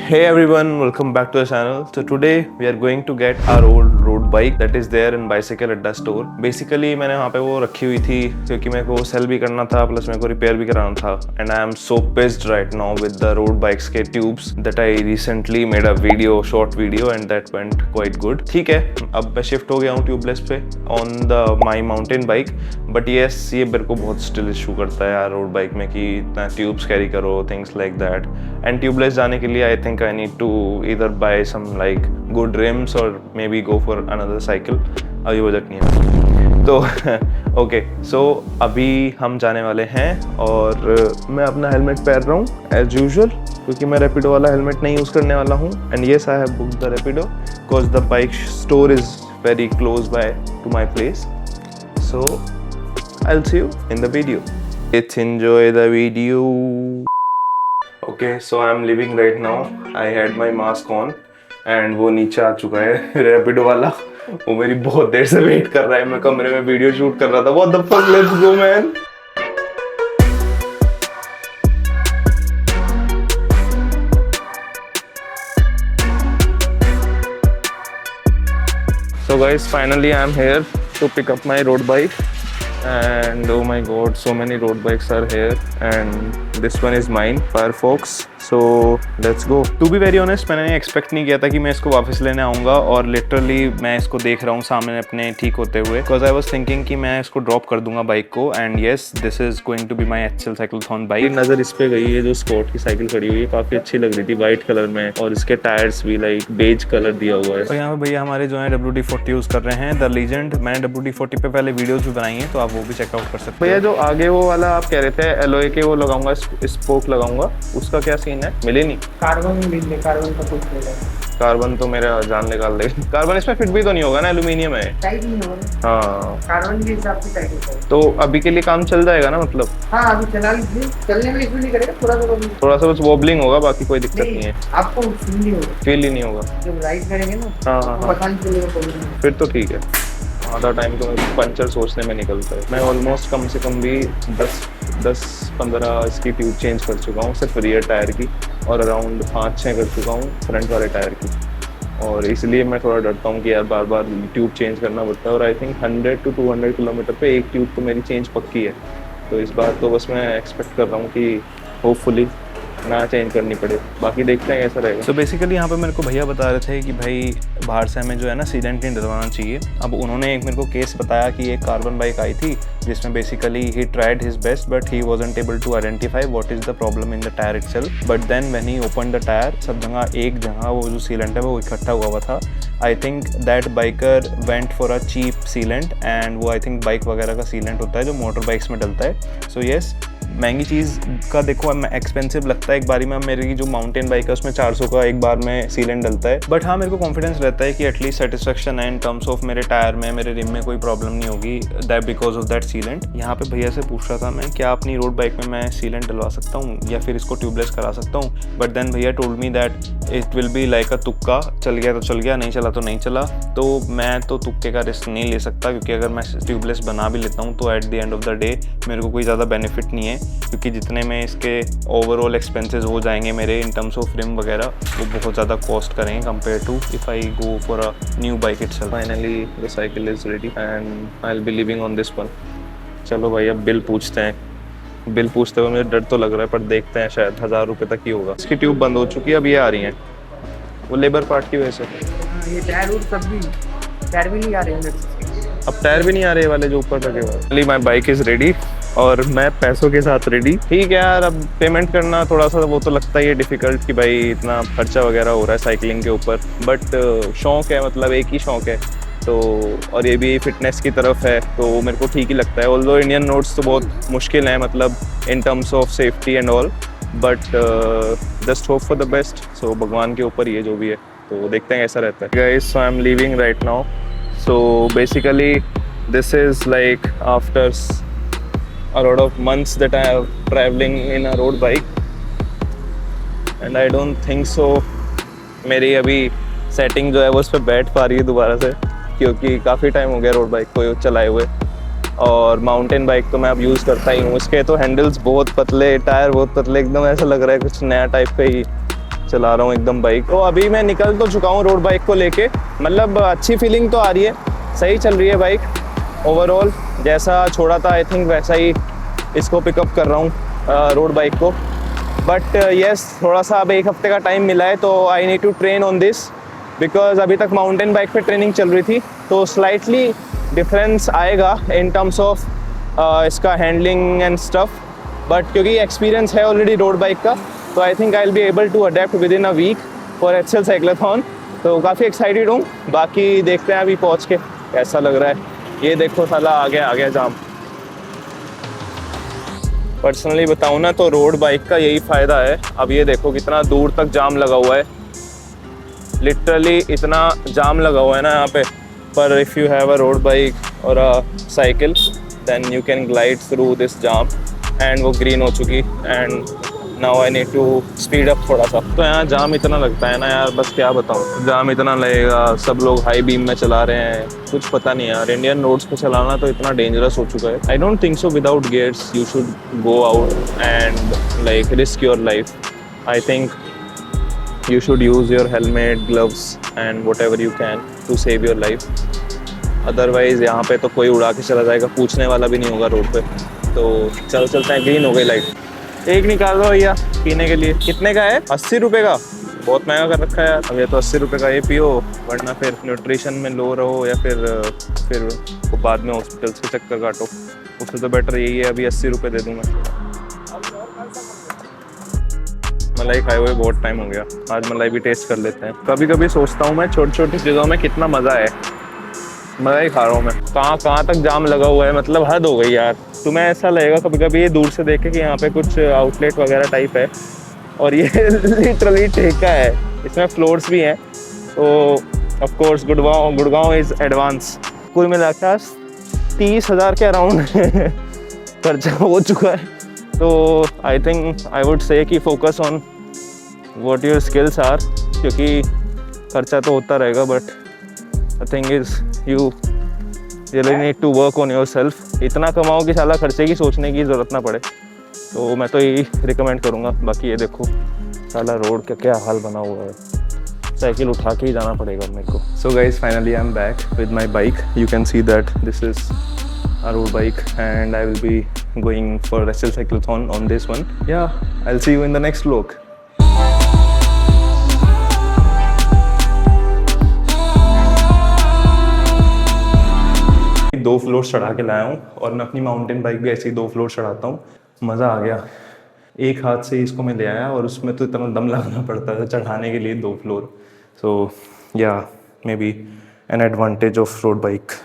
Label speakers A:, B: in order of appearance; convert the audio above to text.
A: Hey everyone, welcome back to the channel. So today we are going to get our old road bike that is there in Bicycle Adda store. Basically मैंने वहाँ पे वो रखी हुई थी क्योंकि मेरे को सेल भी करना था प्लस मेरे को रिपेयर भी कराना था. And I am so pissed right now with the road bikes के tubes that I recently made a short video and that went quite good. ठीक है, अब मैं शिफ्ट हो गया हूँ ट्यूबलेस पे on the my mountain bike. But yes, ये मेरे को बहुत स्टिल इशू करता है यार रोड बाइक में कि इतना ट्यूब्स कैरी करो, things like that. And tubeless जाने के लिए I think I need to either buy some like good rims or maybe go for another cycle. अभी बजट नहीं है तो ओके सो अभी हम जाने वाले हैं और मैं अपना हेलमेट पहन रहा हूँ एज यूजुअल क्योंकि मैं रैपिडो वाला हेलमेट नहीं यूज़ करने वाला हूँ. And yes I have booked the Rapido because the bike store is very close by to my place. So I'll see you in the video. Let's enjoy the video. Okay, so I'm leaving right now. I had my mask on and वो नीचे आ चुका है रैपिडो वाला. वो मेरी बहुत देर से wait कर रहा है. मैं कमरे में वीडियो शूट कर रहा था. What the fuck, let's go man. So guys, finally I'm here to pick up my road bike. And oh my god, so many road bikes are here and this one is mine, Firefox. So let's go. To be very honest, मैंने expect नहीं किया था कि मैं इसको वापस लेने आऊँगा और लिटरली मैं इसको देख रहा हूँ सामने अपने ठीक होते हुए बिकॉज आई वॉज थिंकिंग कि मैं इसको ड्रॉप कर दूंगा बाइक को. And yes, this is going to be my actual cyclothon bike. नज़र इस पे गई है जो स्कॉट की साइकिल खड़ी हुई है, काफ़ी अच्छी लग रही थी व्हाइट कलर में और इसके टायर्स भी लाइक बेज कलर दिया हुआ है. और यहाँ पे भैया हमारे जो है WD-40 यूज़ कर रहे हैं, द लीजेंड. मैंने WD-40 पे पहले वीडियोज भी बनाई हैं तो आप वो भी चेकआउट कर सकते हैं. भैया जो आगे वो वाला आप कह रहे थे एलॉय के वो लगाऊंगा, स्पोक लगाऊंगा, उसका क्या सीन है? मिले नहीं.
B: कार्बन का कुछ नहीं है.
A: कार्बन तो मेरा जान निकाल दे. कार्बन इसमें फिट भी तो नहीं होगा ना, एल्यूमिनियम है.
B: टाइट नहीं होगा.
A: हाँ,
B: कार्बन के हिसाब से टाइट होता है.
A: तो अभी के लिए काम चल जाएगा ना मतलब?
B: हाँ, अभी चला लीजिए. चलने में इशू नहीं करेगा,
A: थोड़ा सा बस वॉबलिंग होगा, बाकी कोई दिक्कत नहीं है.
B: आपको फील नहीं होगा.
A: फील ही नहीं होगा
B: जब राइड करेंगे ना.
A: हाँ,
B: पता नहीं चलेगा प्रॉब्लम.
A: फिर तो ठीक है. आधा टाइम तो पंचर सोचने में निकलता है. मैं ऑलमोस्ट कम से कम भी 10-15 इसकी ट्यूब चेंज कर चुका हूँ सिर्फ रियर टायर की और अराउंड 5-6 कर चुका हूँ फ्रंट वाले टायर की. और इसलिए मैं थोड़ा डरता हूँ कि यार बार बार ट्यूब चेंज करना पड़ता है. और आई थिंक 100 to 200 किलोमीटर पे एक ट्यूब तो मेरी चेंज पक्की है. तो इस बार तो बस मैं एक्सपेक्ट कर रहा हूँ कि होपफुली ना चेंज करनी पड़े. बाकी देखते हैं कैसा रहेगा. तो बेसिकली यहाँ पे मेरे को भैया बता रहे थे कि भाई बाहर से हमें जो है ना सीलेंट नहीं डलवाना चाहिए. अब उन्होंने एक मेरे को केस बताया कि एक कार्बन बाइक आई थी जिसमें basically he tried his best but he wasn't able to identify what is the problem in the tyre itself. But then when he open the tyre सब जगह एक जगह वो जो सीलेंट है वो इकट्ठा हुआ था. I think that biker went for a cheap sealant and वो आई थिंक बाइक वगैरह का सीलेंट होता है जो मोटर बाइक्स में डलता है. सो येस, महंगी चीज़ का देखो एक्सपेंसिव लगता है एक बारी में. मेरी जो माउंटेन बाइक है उसमें 400 का एक बार में सीलेंट डलता है. बट हाँ, मेरे को कॉन्फिडेंस रहता है कि एटलीस्ट सेटिस्फेक्शन है इन टर्म्स ऑफ मेरे टायर में, मेरे रिम में कोई प्रॉब्लम नहीं होगी that because of that sealant. यहाँ पे भैया से पूछ रहा था मैं क्या अपनी रोड बाइक में मैं सीलेंट डलवा सकता हूँ या फिर इसको ट्यूबलेस करा सकता हूँ. बट देन भैया told me that it will be like अ तुक्का. चल गया तो चल गया, नहीं चला तो नहीं चला. तो मैं तो तुक्के का रिस्क नहीं ले सकता क्योंकि अगर मैं ट्यूबलेस बना भी लेता हूँ तो at the end of the day मेरे को कोई ज़्यादा बेनिफिट नहीं है क्योंकि जितने में इसके ओवरऑल एक्सपेंसेस हो जाएंगे मेरे इन टर्म्स ऑफ रिम वगैरह वो बहुत ज़्यादा कॉस्ट करेंगे compare to if I go for a new bike itself. Finally the cycle is ready and I will be living on this one. चलो भाई अब बिल पूछते हैं. बिल पूछते हुए मुझे डर तो लग रहा है पर देखते हैं, शायद 1000 रुपये तक ही होगा. इसकी ट्यूब बंद हो चुकी है, अब ये आ रही हैं वो लेबर पार्ट की वजह से.
B: ये टायर सब भी टायर भी नहीं आ रहे हैं.
A: अब टायर भी नहीं आ रहे वाले जो ऊपर लगे हुए. माई बाइक इज़ रेडी और मैं पैसों के साथ रेडी. ठीक है यार, अब पेमेंट करना थोड़ा सा वो तो लगता ही है डिफ़िकल्ट कि भाई इतना खर्चा वगैरह हो रहा है साइकिलिंग के ऊपर. बट शौक़ है, मतलब एक ही शौक़ है तो, और ये भी फिटनेस की तरफ है तो मेरे को ठीक ही लगता है. ऑल्दो इंडियन नोट्स तो बहुत मुश्किल हैं मतलब in terms of safety and all, but just hope for the best. So भगवान के ऊपर ये जो भी है तो देखते हैं कैसा रहता है. Guys, so I am leaving right now. So basically this is like after a lot of months that I have traveling in a road bike and I don't think so मेरी अभी सेटिंग जो है वो उस पर बैठ पा रही है दोबारा से क्योंकि काफ़ी टाइम हो गया रोड बाइक को चलाए हुए. और माउंटेन बाइक तो मैं अब यूज़ करता ही हूँ. इसके तो हैंडल्स बहुत पतले, टायर बहुत पतले, एकदम ऐसा लग रहा है कुछ नया टाइप का ही चला रहा हूँ एकदम बाइक। तो अभी मैं निकल तो चुका हूँ रोड बाइक को लेके, मतलब अच्छी फीलिंग तो आ रही है, सही चल रही है बाइक ओवरऑल। जैसा छोड़ा था आई थिंक वैसा ही इसको पिकअप कर रहा हूँ रोड बाइक को। बट येस, थोड़ा सा अब 1 हफ्ते का टाइम मिला है तो I need to train on this, because अभी तक माउंटेन बाइक पे ट्रेनिंग चल रही थी, तो स्लाइटली डिफरेंस आएगा इन टर्म्स ऑफ इसका हैंडलिंग एंड स्टफ। बट क्योंकि एक्सपीरियंस है ऑलरेडी रोड बाइक का, तो I think I will be able to adapt within a week for Excel cyclothon. तो काफ़ी एक्साइटेड हूँ। बाकी देखते हैं अभी पहुँच के कैसा लग रहा है। ये देखो साला आ गया जाम। पर्सनली बताऊँ ना तो रोड बाइक का यही फ़ायदा है। अब ये देखो कितना दूर तक जाम लगा हुआ है, लिटरली इतना जाम लगा हुआ है ना यहाँ पे। पर if you have a road bike और a cycle then you can glide through this jam. And वो ग्रीन हो चुकी and now I need to speed up थोड़ा सा। तो यहाँ जाम इतना लगता है ना यार, बस क्या बताऊँ, जाम इतना लगेगा। सब लोग हाई बीम में चला रहे हैं, कुछ पता नहीं यार। इंडियन रोड्स पे चलाना तो इतना डेंजरस हो चुका है। I don't think so without gears you should go out and like risk your life. I think you should use your helmet, gloves and whatever you can to save your life. Otherwise यहाँ पे तो कोई उड़ा के चला जाएगा, पूछने वाला भी नहीं होगा रोड पे। तो चलते हैं। ग्रीन हो गई लाइट। एक निकाल दो भैया पीने के लिए। कितने का है? 80 रुपये का। बहुत महंगा कर रखा है यार। अब ये तो 80 रुपये का ये पियो, वरना फिर न्यूट्रिशन में लो रहो या फिर वो बाद में हॉस्पिटल्स के चक्कर काटो। उससे तो बेटर यही है अभी 80 रुपये दे दूँ मैं। मलाई खाए हुए बहुत टाइम हो गया, आज मलाई भी टेस्ट कर लेते हैं। कभी कभी सोचता हूँ मैं छोटी छोटी चीज़ों में कितना मज़ा है। मलाई खा रहा हूँ मैं। कहाँ तक जाम लगा हुआ है, मतलब हद हो गई यार। तुम्हें ऐसा लगेगा कभी कभी ये दूर से देखे कि यहाँ पे कुछ आउटलेट वगैरह टाइप है, और ये लिटरली ठेका है। इसमें फ्लोर्स भी हैं। तो of course Gurgaon is advance. कुल मिलाकर 30,000 के अराउंड खर्चा हो चुका है। तो I think I would say कि focus on what your skills are, क्योंकि खर्चा तो होता रहेगा, but the thing is you really need to work on yourself. इतना कमाओ कि साला खर्चे की सोचने की ज़रूरत ना पड़े। तो मैं तो यही रिकमेंड करूँगा। बाकी ये देखो साला रोड का क्या हाल बना हुआ है, साइकिल उठा के ही जाना पड़ेगा मेरे को। So guys finally I am back with my bike. You can see that this is a road bike and I will be going for Excel Cyclothon on this one. Yeah, I'll see you in the next vlog. 2 floor चढ़ा के लाया हूँ और मैं अपनी mountain bike भी ऐसे ही 2 floor चढ़ाता हूँ। मज़ा आ गया। एक हाथ से इसको मैं ले आया और उसमें तो इतना दम लगाना पड़ता था चढ़ाने के लिए 2 फ्लोर। सो या may be an advantage of road bike.